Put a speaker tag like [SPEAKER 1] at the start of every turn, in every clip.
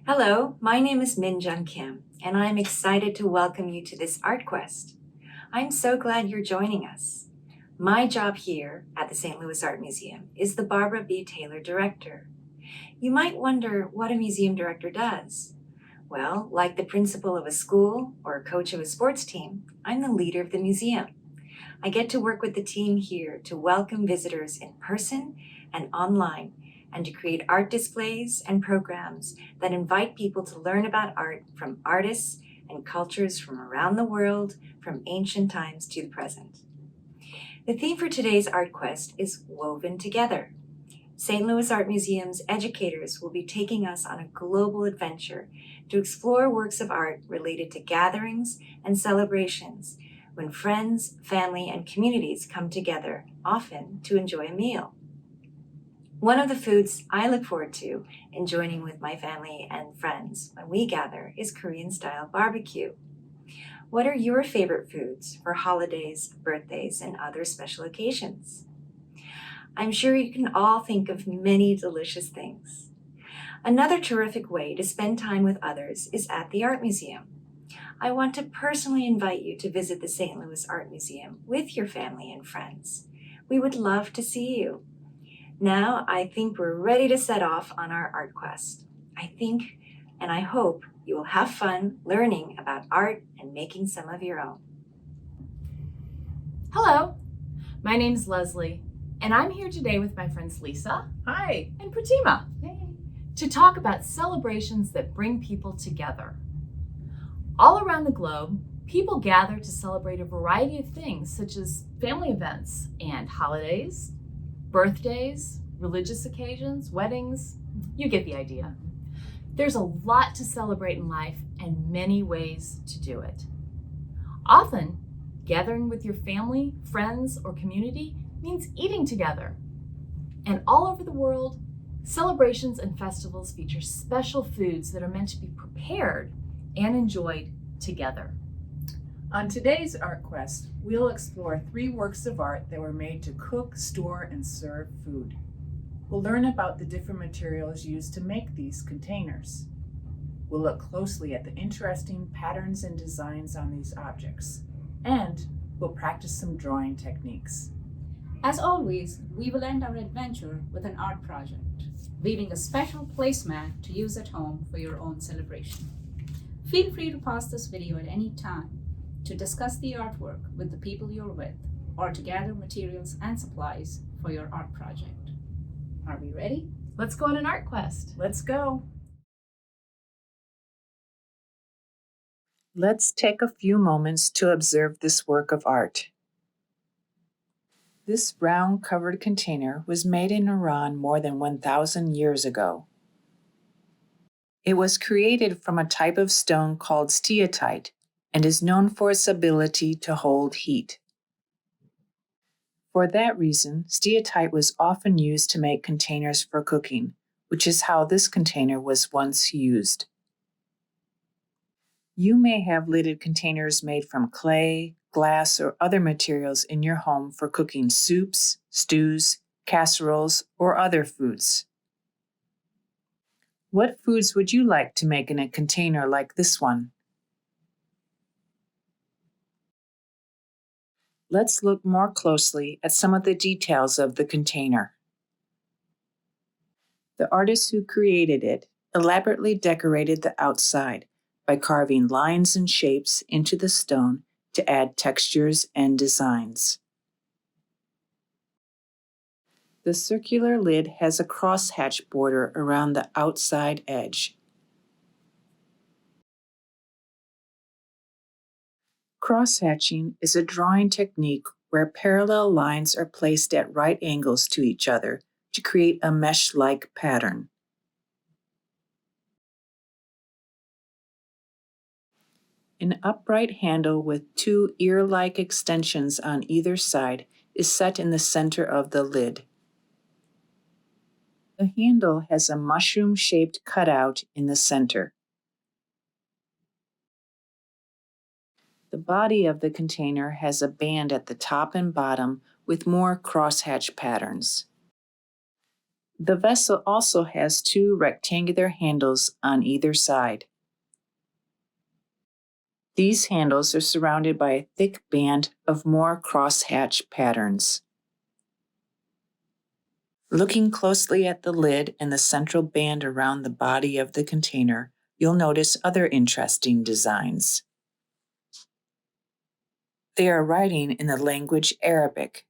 [SPEAKER 1] Hello, my name is Min Jung Kim, and I'm excited to welcome you to this Art Quest. I'm so glad you're joining us. My job here at the St. Louis Art Museum is the Barbara B. Taylor Director. You might wonder what a museum director does. Well, like the principal of a school or a coach of a sports team, I'm the leader of the museum. I get to work with the team here to welcome visitors in person and online, and to create art displays and programs that invite people to learn about art from artists and cultures from around the world, from ancient times to the present. The theme for today's Art Quest is Woven Together. St. Louis Art Museum's educators will be taking us on a global adventure to explore works of art related to gatherings and celebrations when friends, family, and communities come together, often to enjoy a meal. One of the foods I look forward to enjoying with my family and friends when we gather is Korean-style barbecue. What are your favorite foods for holidays, birthdays, and other special occasions? I'm sure you can all think of many delicious things. Another terrific way to spend time with others is at the Art Museum. I want to personally invite you to visit the St. Louis Art Museum with your family and friends. We would love to see you. Now I think we're ready to set off on our art quest. I think and I hope you will have fun learning about art and making some of your own.
[SPEAKER 2] Hello, my name's Leslie, and I'm here today with my friends Lisa
[SPEAKER 3] Hi.
[SPEAKER 2] and Pratima
[SPEAKER 3] Hey.
[SPEAKER 2] to talk about celebrations that bring people together. All around the globe, people gather to celebrate a variety of things such as family events and holidays, birthdays, religious occasions, weddings. You get the idea. There's a lot to celebrate in life and many ways to do it. Often, gathering with your family, friends, or community means eating together. And all over the world, celebrations and festivals feature special foods that are meant to be prepared and enjoyed together.
[SPEAKER 3] On today's Art Quest, we'll explore 3 works of art that were made to cook, store, and serve food. We'll learn about the different materials used to make these containers. We'll look closely at the interesting patterns and designs on these objects. And we'll practice some drawing techniques.
[SPEAKER 4] As always, we will end our adventure with an art project, leaving a special placemat to use at home for your own celebration. Feel free to pause this video at any time to discuss the artwork with the people you're with, or to gather materials and supplies for your art project. Are we ready?
[SPEAKER 2] Let's go on an art quest.
[SPEAKER 3] Let's go. Let's take a few moments to observe this work of art. This brown-covered container was made in Iran more than 1,000 years ago. It was created from a type of stone called steatite and is known for its ability to hold heat. For that reason, steatite was often used to make containers for cooking, which is how this container was once used. You may have lidded containers made from clay, glass, or other materials in your home for cooking soups, stews, casseroles, or other foods. What foods would you like to make in a container like this one? Let's look more closely at some of the details of the container. The artist who created it elaborately decorated the outside by carving lines and shapes into the stone to add textures and designs. The circular lid has a crosshatch border around the outside edge. Crosshatching is a drawing technique where parallel lines are placed at right angles to each other to create a mesh-like pattern. An upright handle with 2 ear-like extensions on either side is set in the center of the lid. The handle has a mushroom-shaped cutout in the center. The body of the container has a band at the top and bottom with more crosshatch patterns. The vessel also has two rectangular handles on either side. These handles are surrounded by a thick band of more crosshatch patterns. Looking closely at the lid and the central band around the body of the container, you'll notice other interesting designs. They are writing in the language Arabic.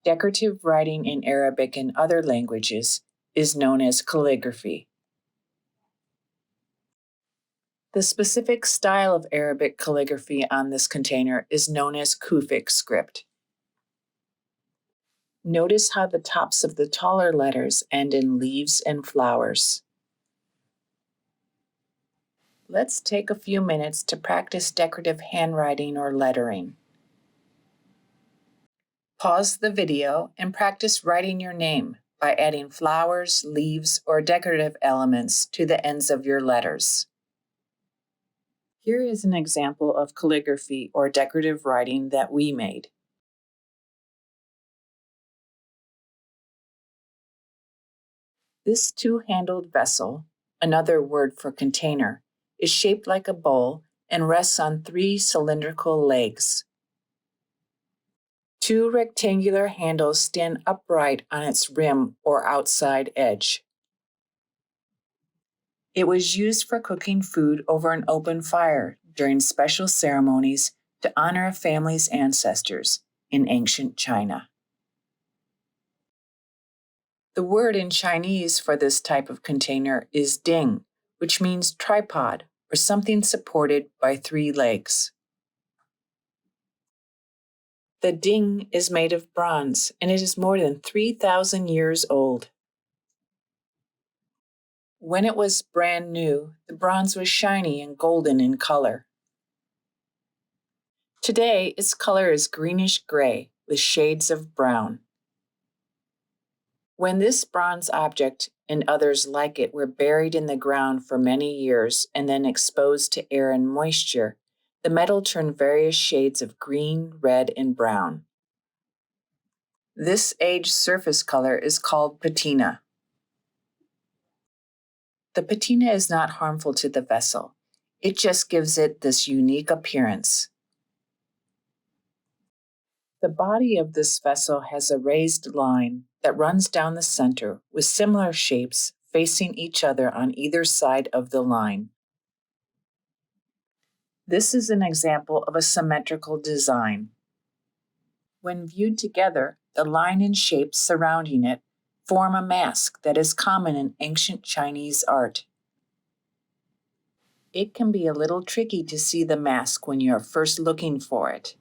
[SPEAKER 3] Decorative writing in Arabic and other languages is known as calligraphy. The specific style of Arabic calligraphy on this container is known as Kufic script. Notice how the tops of the taller letters end in leaves and flowers. Let's take a few minutes to practice decorative handwriting or lettering. Pause the video and practice writing your name by adding flowers, leaves, or decorative elements to the ends of your letters. Here is an example of calligraphy or decorative writing that we made. This two-handled vessel, another word for container, is shaped like a bowl and rests on three cylindrical legs. Two rectangular handles stand upright on its rim or outside edge. It was used for cooking food over an open fire during special ceremonies to honor a family's ancestors in ancient China. The word in Chinese for this type of container is ding, which means tripod or something supported by three legs. The ding is made of bronze and it is more than 3,000 years old. When it was brand new, the bronze was shiny and golden in color. Today, its color is greenish-gray with shades of brown. When this bronze object and others like it were buried in the ground for many years and then exposed to air and moisture, the metal turned various shades of green, red, and brown. This aged surface color is called patina. The patina is not harmful to the vessel. It just gives it this unique appearance. The body of this vessel has a raised line that runs down the center with similar shapes facing each other on either side of the line. This is an example of a symmetrical design. When viewed together, the line and shapes surrounding it form a mask that is common in ancient Chinese art. It can be a little tricky to see the mask when you are first looking for it.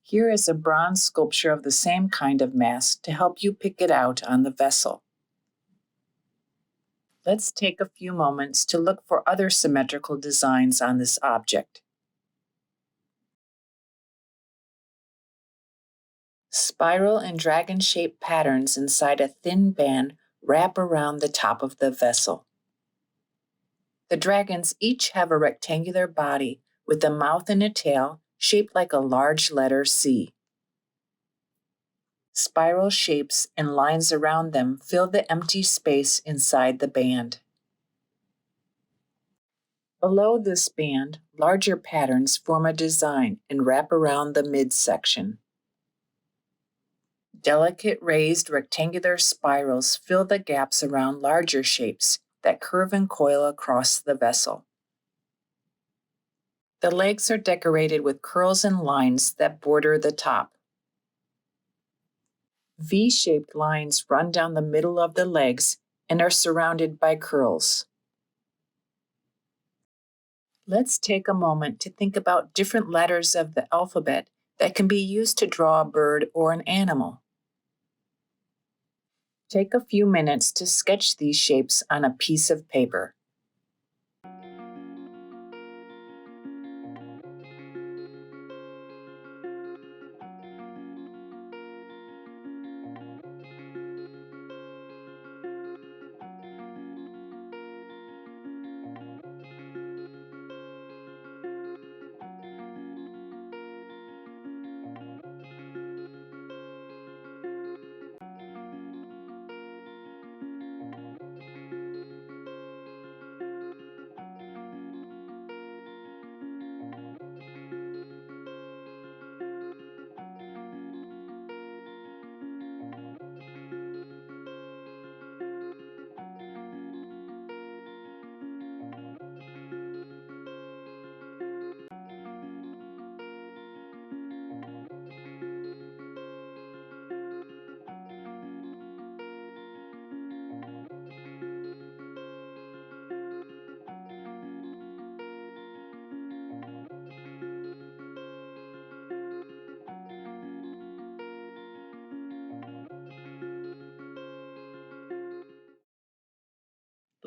[SPEAKER 3] Here is a bronze sculpture of the same kind of mask to help you pick it out on the vessel. Let's take a few moments to look for other symmetrical designs on this object. Spiral and dragon-shaped patterns inside a thin band wrap around the top of the vessel. The dragons each have a rectangular body with a mouth and a tail shaped like a large letter C. Spiral shapes and lines around them fill the empty space inside the band. Below this band, larger patterns form a design and wrap around the midsection. Delicate raised rectangular spirals fill the gaps around larger shapes that curve and coil across the vessel. The legs are decorated with curls and lines that border the top. V-shaped lines run down the middle of the legs and are surrounded by curls. Let's take a moment to think about different letters of the alphabet that can be used to draw a bird or an animal. Take a few minutes to sketch these shapes on a piece of paper.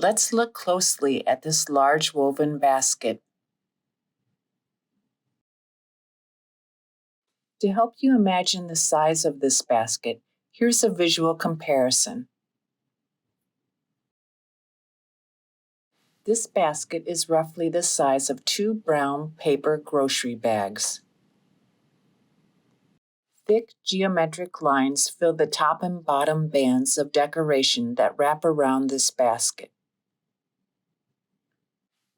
[SPEAKER 3] Let's look closely at this large woven basket. To help you imagine the size of this basket, here's a visual comparison. This basket is roughly the size of 2 brown paper grocery bags. Thick geometric lines fill the top and bottom bands of decoration that wrap around this basket.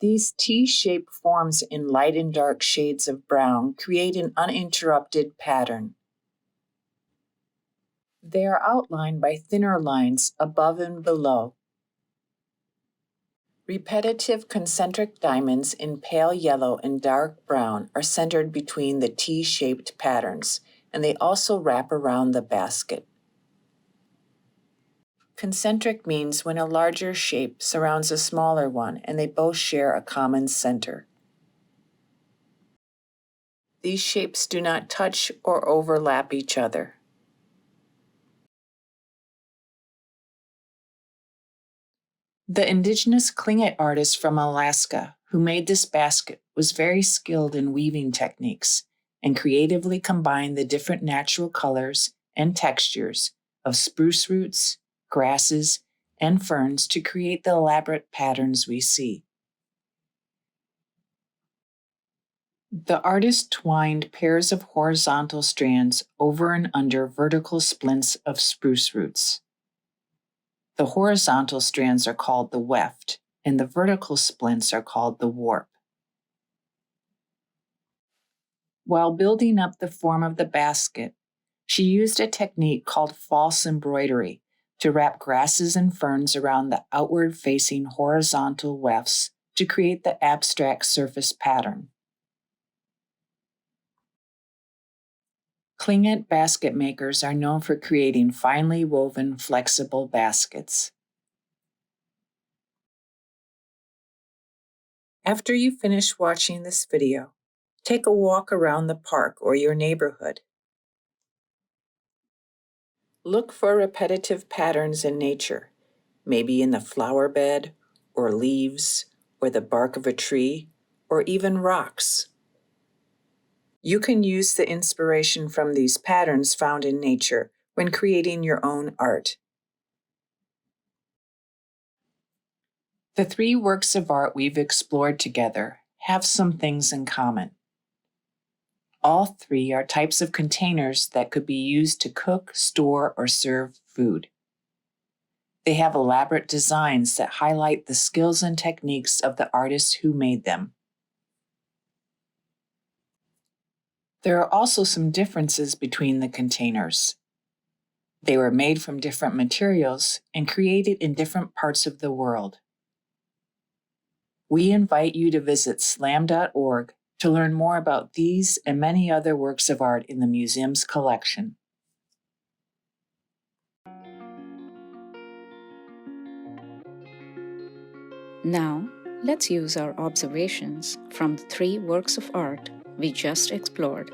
[SPEAKER 3] These T-shaped forms in light and dark shades of brown create an uninterrupted pattern. They are outlined by thinner lines above and below. Repetitive concentric diamonds in pale yellow and dark brown are centered between the T-shaped patterns, and they also wrap around the basket. Concentric means when a larger shape surrounds a smaller one and they both share a common center. These shapes do not touch or overlap each other. The indigenous Tlingit artist from Alaska who made this basket was very skilled in weaving techniques and creatively combined the different natural colors and textures of spruce roots, grasses, and ferns to create the elaborate patterns we see. The artist twined pairs of horizontal strands over and under vertical splints of spruce roots. The horizontal strands are called the weft, and the vertical splints are called the warp. While building up the form of the basket, she used a technique called false embroidery to wrap grasses and ferns around the outward-facing horizontal wefts to create the abstract surface pattern. Tlingit basket makers are known for creating finely woven, flexible baskets. After you finish watching this video, take a walk around the park or your neighborhood. Look for repetitive patterns in nature, maybe in the flower bed, or leaves, or the bark of a tree, or even rocks. You can use the inspiration from these patterns found in nature when creating your own art. The 3 works of art we've explored together have some things in common. All 3 are types of containers that could be used to cook, store, or serve food. They have elaborate designs that highlight the skills and techniques of the artists who made them. There are also some differences between the containers. They were made from different materials and created in different parts of the world. We invite you to visit slam.org to learn more about these and many other works of art in the museum's collection.
[SPEAKER 4] Now, let's use our observations from the 3 works of art we just explored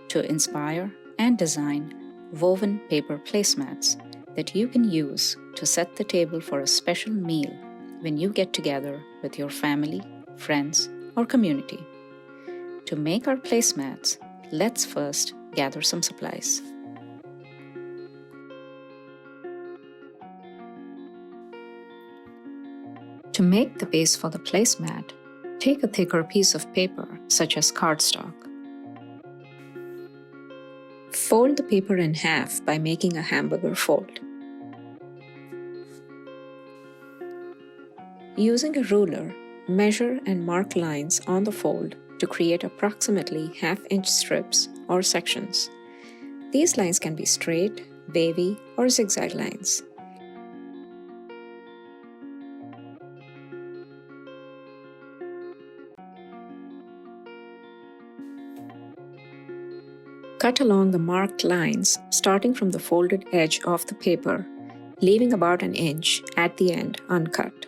[SPEAKER 4] to inspire and design woven paper placemats that you can use to set the table for a special meal when you get together with your family, friends, or community. To make our placemats, let's first gather some supplies. To make the base for the placemat, take a thicker piece of paper, such as cardstock. Fold the paper in half by making a hamburger fold. Using a ruler, measure and mark lines on the fold to create approximately half-inch strips or sections. These lines can be straight, wavy, or zigzag lines. Cut along the marked lines, starting from the folded edge of the paper, leaving about an inch at the end uncut.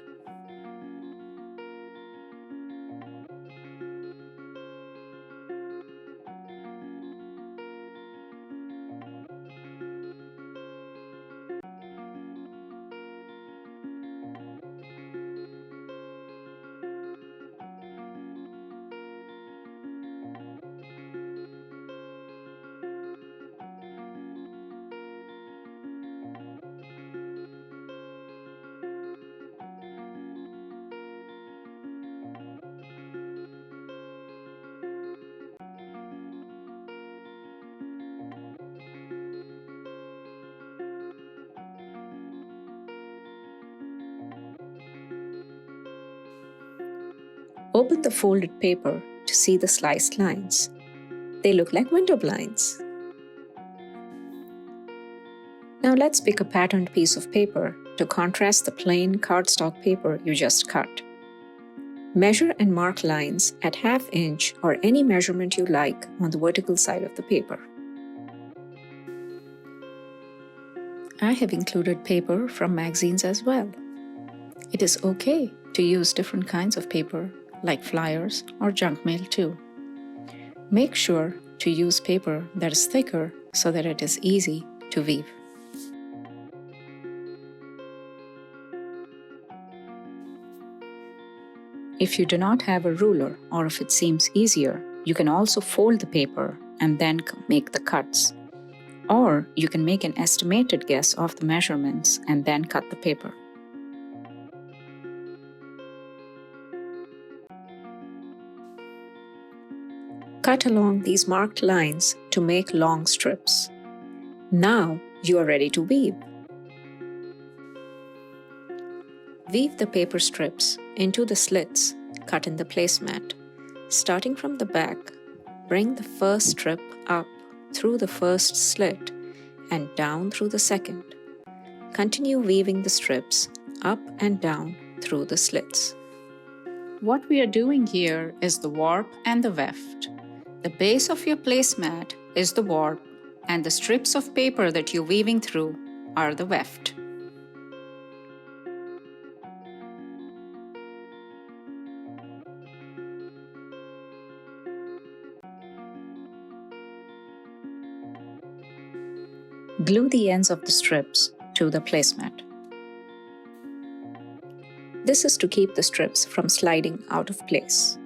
[SPEAKER 5] Open the folded paper to see the sliced lines. They look like window blinds. Now let's pick a patterned piece of paper to contrast the plain cardstock paper you just cut. Measure and mark lines at 1/2 inch or any measurement you like on the vertical side of the paper. I have included paper from magazines as well. It is okay to use different kinds of paper, like flyers or junk mail too. Make sure to use paper that is thicker so that it is easy to weave. If you do not have a ruler, or if it seems easier, you can also fold the paper and then make the cuts. Or you can make an estimated guess of the measurements and then cut the paper. Cut along these marked lines to make long strips. Now you are ready to weave. Weave the paper strips into the slits cut in the placemat. Starting from the back, bring the first strip up through the first slit and down through the second. Continue weaving the strips up and down through the slits. What we are doing here is the warp and the weft. The base of your placemat is the warp, and the strips of paper that you're weaving through are the weft. Glue the ends of the strips to the placemat. This is to keep the strips from sliding out of place.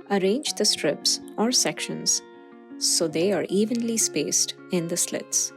[SPEAKER 5] Arrange the strips or sections so they are evenly spaced in the slits.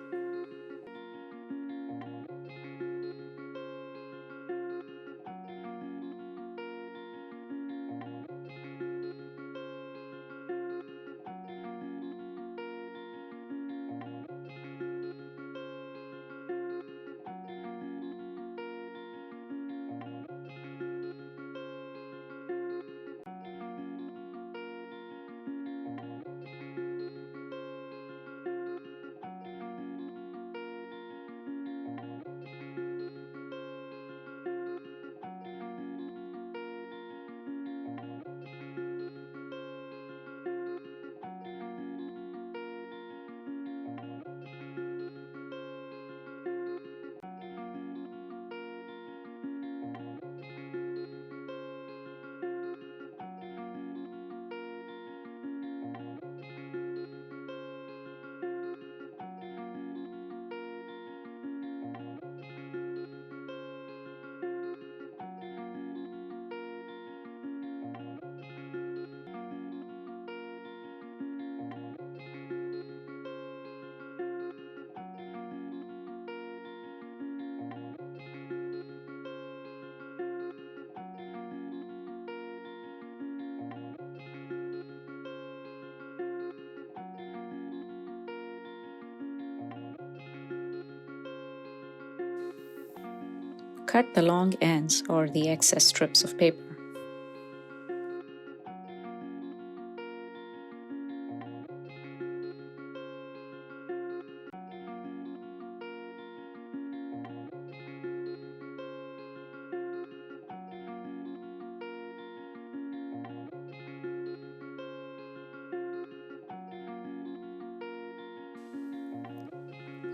[SPEAKER 5] Cut the long ends or the excess strips of paper.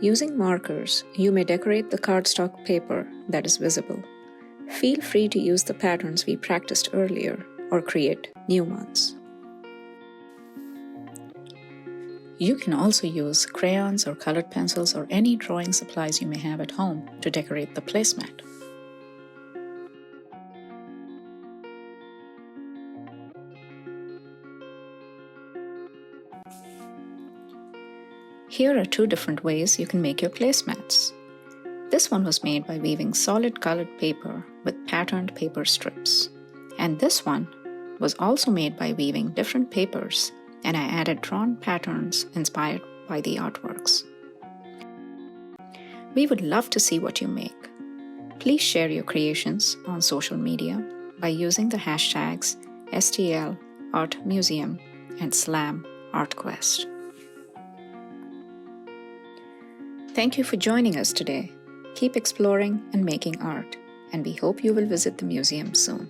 [SPEAKER 5] Using markers, you may decorate the cardstock paper that is visible. Feel free to use the patterns we practiced earlier or create new ones. You can also use crayons or colored pencils or any drawing supplies you may have at home to decorate the placemat. Here are 2 different ways you can make your placemats. This one was made by weaving solid colored paper with patterned paper strips. And this one was also made by weaving different papers, and I added drawn patterns inspired by the artworks. We would love to see what you make. Please share your creations on social media by using the hashtags STLArtMuseum and SlamArtQuest. Thank you for joining us today. Keep exploring and making art, and we hope you will visit the museum soon.